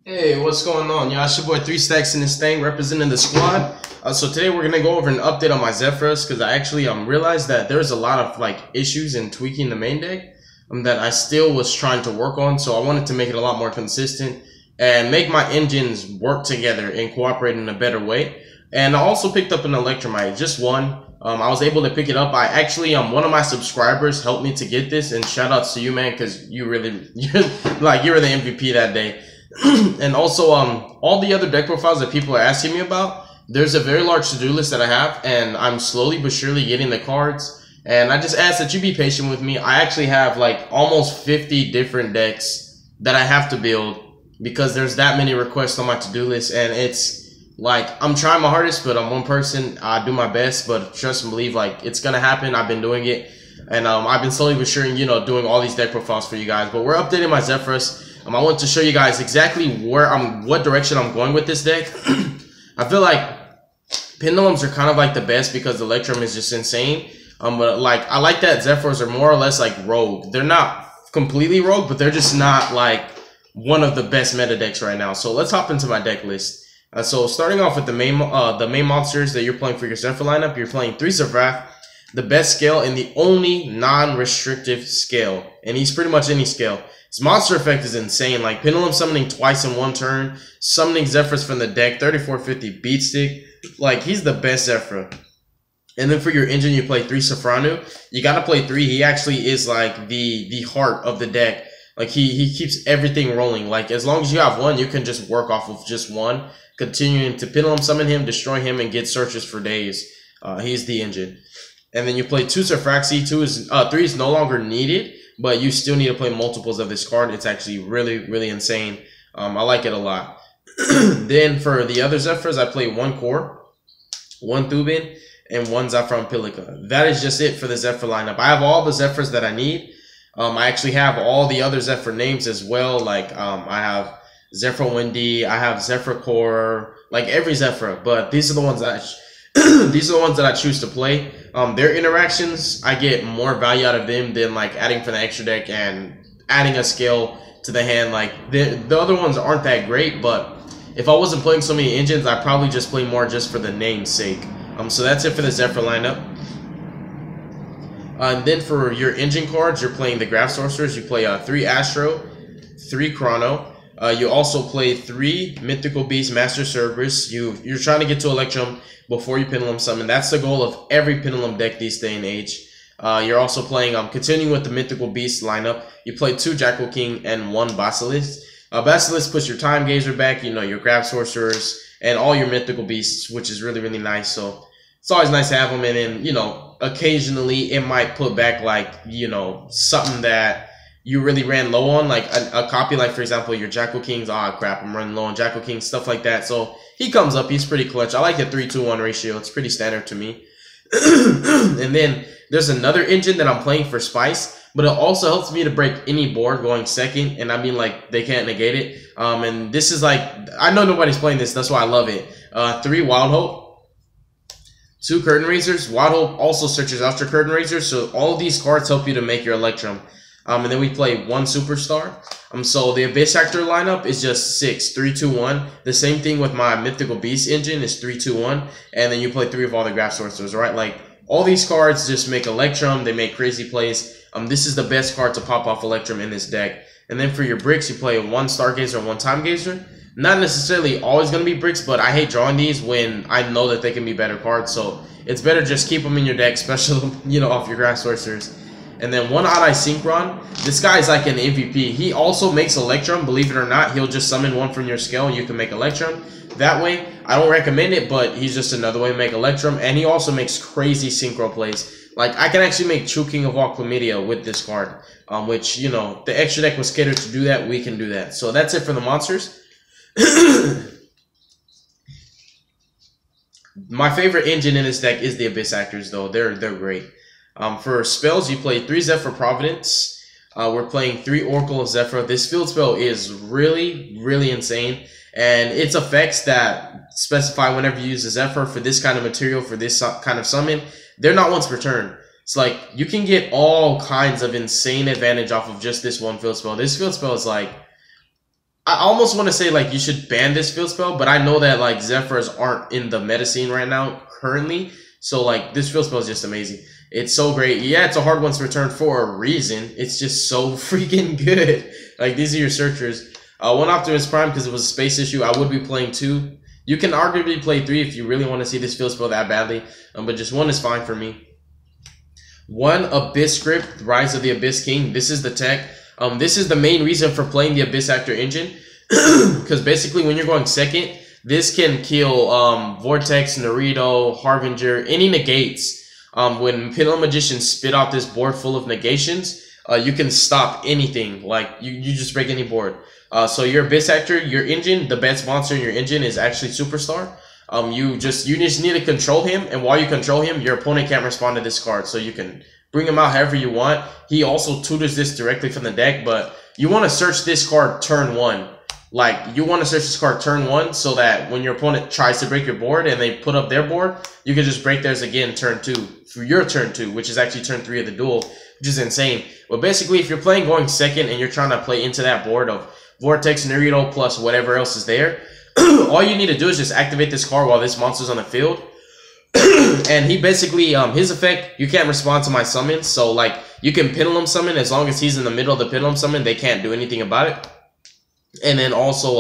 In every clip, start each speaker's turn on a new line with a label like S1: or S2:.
S1: Hey, what's going on? Y'all, it's your boy 3 Stacks in this thing, representing the squad. So today we're gonna go over an update on my Zefras because I actually realized that there's a lot of issues in tweaking the main deck that I still was trying to work on. So I wanted to make it a lot more consistent and make my engines work together and cooperate in a better way. And I also picked up an Electrum. Just one. I was able to pick it up. I actually one of my subscribers helped me to get this, and shout outs to you, man, because you were the MVP that day. And also, all the other deck profiles that people are asking me about, there's a very large to-do list that I have, and I'm slowly but surely getting the cards. And I just ask that you be patient with me. I actually have almost 50 different decks that I have to build because there's that many requests on my to-do list, and it's I'm trying my hardest, but I'm one person. I do my best, but trust and believe, it's gonna happen. I've been doing it, and I've been slowly but surely, doing all these deck profiles for you guys. But we're updating my Zefras. I want to show you guys exactly what direction I'm going with this deck. I feel like Pendulums are kind of the best because Electrum is just insane. But I like that Zefras are more or less rogue. They're not completely rogue, but they're just not one of the best meta decks right now. So let's hop into my deck list. So starting off with the main monsters that you're playing for your Zefra lineup, you're playing 3 Zefra, the best scale and the only non-restrictive scale, and he's pretty much any scale. His monster effect is insane, Pendulum summoning twice in one turn, summoning Zefras from the deck, 3450 beat stick. He's the best Zefra. And then for your engine, you play 3 Safranu. You gotta play 3. He actually is the heart of the deck. He keeps everything rolling. As long as you have one, you can just work off of just one, continuing to Pendulum summon him, destroy him, and get searches for days. He's the engine. And then you play 2 Safraxi. 3 is no longer needed, but you still need to play multiples of this card. It's actually really, really insane. I like it a lot. Then for the other Zefras, I play 1 Core, 1 Thubin, and 1 Zafran Pilica. That is just it for the Zefra lineup. I have all the Zefras that I need. I actually have all the other Zefra names as well. I have Zefra Windy, I have Zefra Core, every Zefra. But these are the ones that these are the ones that I choose to play. Their interactions, I get more value out of them than adding for the extra deck and adding a skill to the hand. The other ones aren't that great, but if I wasn't playing so many engines, I'd probably just play more just for the name's sake. So that's it for the Zefra lineup. And then for your engine cards, you're playing the Graph Sorcerers. You play 3 Astro, 3 Chrono. You also play 3 Mythical Beast Master Cerberus. You're trying to get to Electrum before you Pendulum summon. That's the goal of every Pendulum deck these day and age. You're also playing, continuing with the Mythical Beast lineup. You play 2 Jackal King and 1 Basilisk. Basilisk puts your Time Gazer back, your Grab Sorcerers, and all your Mythical Beasts, which is really, really nice. So it's always nice to have them. And then, occasionally it might put back, something that you really ran low on, a copy, for example, your Jackal Kings. Ah, crap, I'm running low on Jackal Kings, stuff like that. So he comes up, he's pretty clutch. I like the 3-2-1 ratio. It's pretty standard to me. And then there's another engine that I'm playing for Spice, but it also helps me to break any board going second, and I mean, they can't negate it. And this is I know nobody's playing this, that's why I love it. 3 Wild Hope, 2 Curtain Raisers. Wild Hope also searches after Curtain Raisers, so all of these cards help you to make your Electrum. And then we play 1 Superstar. So the Abyss Actor lineup is just 6, 3-2-1. The same thing with my Mythical Beast engine is 3-2-1. And then you play 3 of all the Graph Sorcerers, right? All these cards just make Electrum. They make crazy plays. This is the best card to pop off Electrum in this deck. And then for your bricks, you play 1 Stargazer and 1 Time Gazer. Not necessarily always going to be bricks, but I hate drawing these when I know that they can be better cards. So it's better just keep them in your deck, especially, off your Graph Sorcerers. And then 1 Odd Eye Synchron. This guy is an MVP. He also makes Electrum. Believe it or not, he'll just summon 1 from your scale and you can make Electrum. That way, I don't recommend it, but he's just another way to make Electrum. And he also makes crazy synchro plays. I can actually make True King of all Chlamydia with this card. Which, the extra deck was catered to do that. We can do that. So that's it for the monsters. My favorite engine in this deck is the Abyss Actors, though. They're great. For spells, you play 3 Zefra Providence. We're playing 3 Oracle of Zefra. This field spell is really, really insane. And its effects that specify whenever you use a Zefra for this kind of material, for this kind of summon, they're not once per turn. It's you can get all kinds of insane advantage off of just this one field spell. This field spell is I almost want to say like you should ban this field spell, but I know that like Zefras aren't in the meta scene right now currently. So like this field spell is just amazing. It's so great. Yeah, it's a hard one to return for a reason. It's just so freaking good. Like these are your searchers. One Optimus Prime because it was a space issue. I would be playing 2. You can arguably play 3 if you really want to see this field spell that badly. But just 1 is fine for me. 1 Abyss Script, Rise of the Abyss King. This is the tech. This is the main reason for playing the Abyss Actor engine. Because basically when you're going second, this can kill Vortex, Naruto, Harbinger, any negates. When Pendulum Magicians spit out this board full of negations, you can stop anything. Like, you just break any board. So your Abyss Actor, your engine, the best monster in your engine is actually Superstar. You just need to control him, and while you control him, your opponent can't respond to this card. So you can bring him out however you want. He also tutors this directly from the deck, but you want to search this card turn 1. Like, you want to search this card turn 1 so that when your opponent tries to break your board and they put up their board, you can just break theirs again turn 2 for your turn 2, which is actually turn 3 of the duel, which is insane. But basically, if you're playing going second and you're trying to play into that board of Vortex, Naruto, plus whatever else is there, all you need to do is just activate this card while this monster's on the field. And he basically, his effect, you can't respond to my summons. So, like, you can Pendulum Summon as long as he's in the middle of the Pendulum Summon. They can't do anything about it. And then also,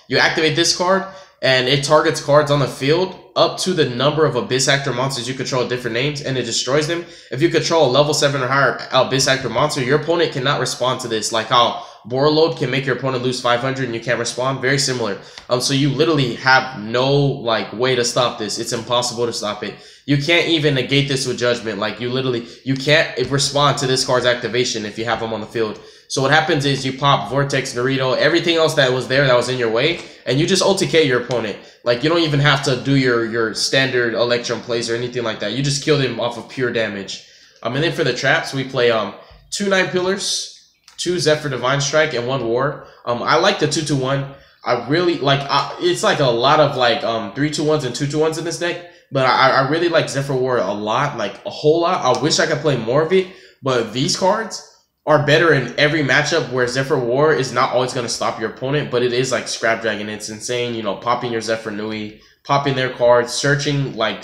S1: you activate this card, and it targets cards on the field up to the number of Abyss Actor monsters you control with different names, and it destroys them. If you control a level 7 or higher Abyss Actor monster, your opponent cannot respond to this. Like how Borreload can make your opponent lose 500 and you can't respond. Very similar. So you literally have no like way to stop this. It's impossible to stop it. You can't even negate this with Judgment. Like you can't respond to this card's activation if you have them on the field. So what happens is you pop Vortex, Naruto, everything else that was there that was in your way, and you just OTK your opponent. Like, you don't even have to do your standard Electrum plays or anything like that. You just kill them off of pure damage. And then for the traps, we play 2 9 Pillars, 2 Zefra Divine Strike, and 1 War. I like the 2-2-1. I really like it's like a lot of like 3-2-1s and 2-2-1s in this deck, but I really like Zefra War a lot, like a whole lot. I wish I could play more of it, but these cards are better in every matchup where Zefra War is not always going to stop your opponent, but it is like Scrap Dragon. It's insane, you know, popping your Zefra Nui, popping their cards, searching, like,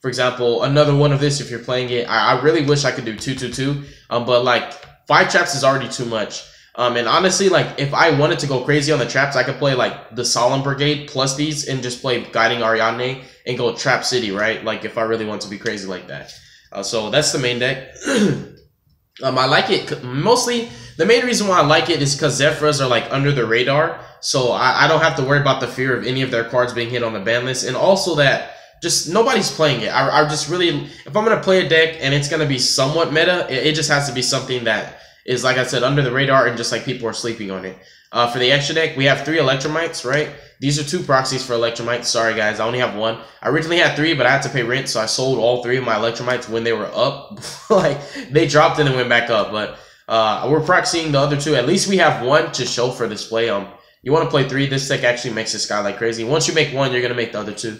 S1: for example, another one of this if you're playing it. I really wish I could do 2-2-2, but like 5 traps is already too much. And honestly, like, if I wanted to go crazy on the traps, I could play like the Solemn Brigade plus these and just play Guiding Ariadne and go Trap City, right? Like, if I really want to be crazy like that. So that's the main deck. I like it mostly. The main reason why I like it is because Zefras are like under the radar, so I don't have to worry about the fear of any of their cards being hit on the ban list, and also that just nobody's playing it. I just really, if I'm gonna play a deck and it's gonna be somewhat meta, it just has to be something that is, like I said, under the radar and just like people are sleeping on it. For the extra deck, we have 3 Electromites, right? These are 2 proxies for Electromites. Sorry guys, I only have 1. I originally had 3, but I had to pay rent, so I sold all 3 of my Electromites when they were up. Like, they dropped and then went back up, but we're proxying the other 2. At least we have 1 to show for display. You want to play 3, this deck actually makes this guy like crazy. Once you make 1, you're going to make the other 2.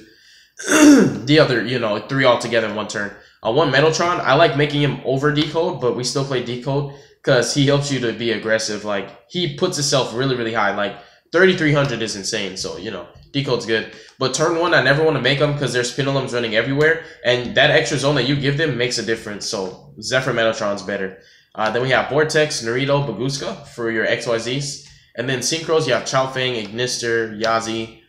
S1: The other, you know, 3 all together in 1 turn. 1 Metaltron, I like making him over decode, but we still play decode because he helps you to be aggressive. Like, he puts himself really, really high. Like, 3,300 is insane, so, you know, decode's good. But turn 1, I never want to make them because there's pendulums running everywhere, and that extra zone that you give them makes a difference, so Zefra Metaltron's better. Then we have Vortex, Naruto, Baguska for your XYZs. And then Synchros, you have Chaofeng, Ignister, Yazi,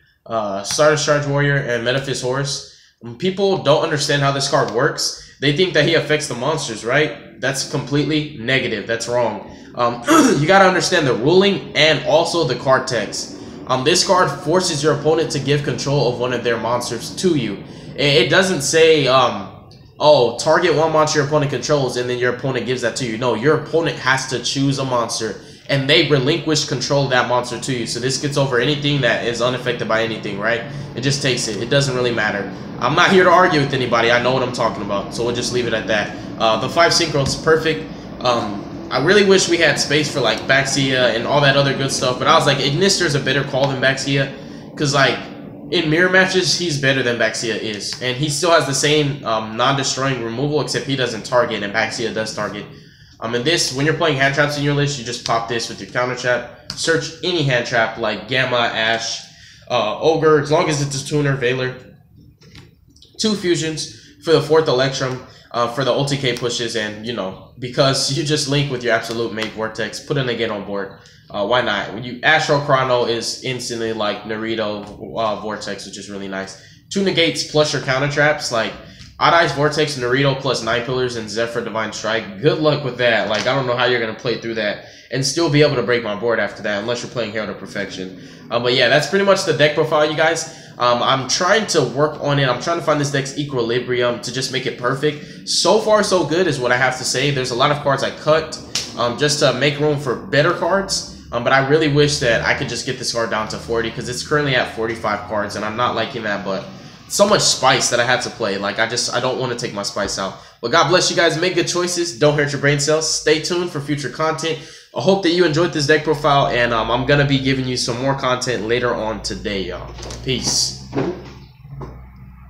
S1: Stardust Charge Warrior, and Metaphys Horse. People don't understand how this card works. They think that he affects the monsters, right? That's completely negative. That's wrong. You gotta understand the ruling and also the card text. This card forces your opponent to give control of one of their monsters to you. It doesn't say, oh, target one monster your opponent controls and then your opponent gives that to you. No, your opponent has to choose a monster and they relinquish control of that monster to you. So this gets over anything that is unaffected by anything, right? It just takes it. It doesn't really matter. I'm not here to argue with anybody. I know what I'm talking about. So we'll just leave it at that. The 5 Synchros, perfect. I really wish we had space for like Baxia and all that other good stuff, but I was like, Ignister is a better call than Baxia, because like in mirror matches he's better than Baxia is, and he still has the same non-destroying removal, except he doesn't target and Baxia does target. And this, when you're playing hand traps in your list, you just pop this with your counter trap. Search any hand trap like Gamma, Ash, Ogre, as long as it's a tuner, Veiler. 2 fusions for the 4th Electrum, for the ulti K pushes, and you know, because you just link with your absolute mate Vortex, put a negate on board. Why not? When you Astro Chrono is instantly like Naruto Vortex, which is really nice. 2 negates plus your counter traps, like Odd Eyes Vortex, Naruto plus 9 Pillars, and Zefra Divine Strike. Good luck with that. Like, I don't know how you're going to play through that and still be able to break my board after that, unless you're playing Hero to Perfection. But yeah, that's pretty much the deck profile, you guys. I'm trying to work on it. I'm trying to find this deck's equilibrium to just make it perfect. So far, so good is what I have to say. There's a lot of cards I cut just to make room for better cards. But I really wish that I could just get this card down to 40, because it's currently at 45 cards, and I'm not liking that, but so much spice that I had to play. Like, I don't want to take my spice out. But God bless you guys. Make good choices. Don't hurt your brain cells. Stay tuned for future content. I hope that you enjoyed this deck profile, and I'm going to be giving you some more content later on today, y'all. Peace.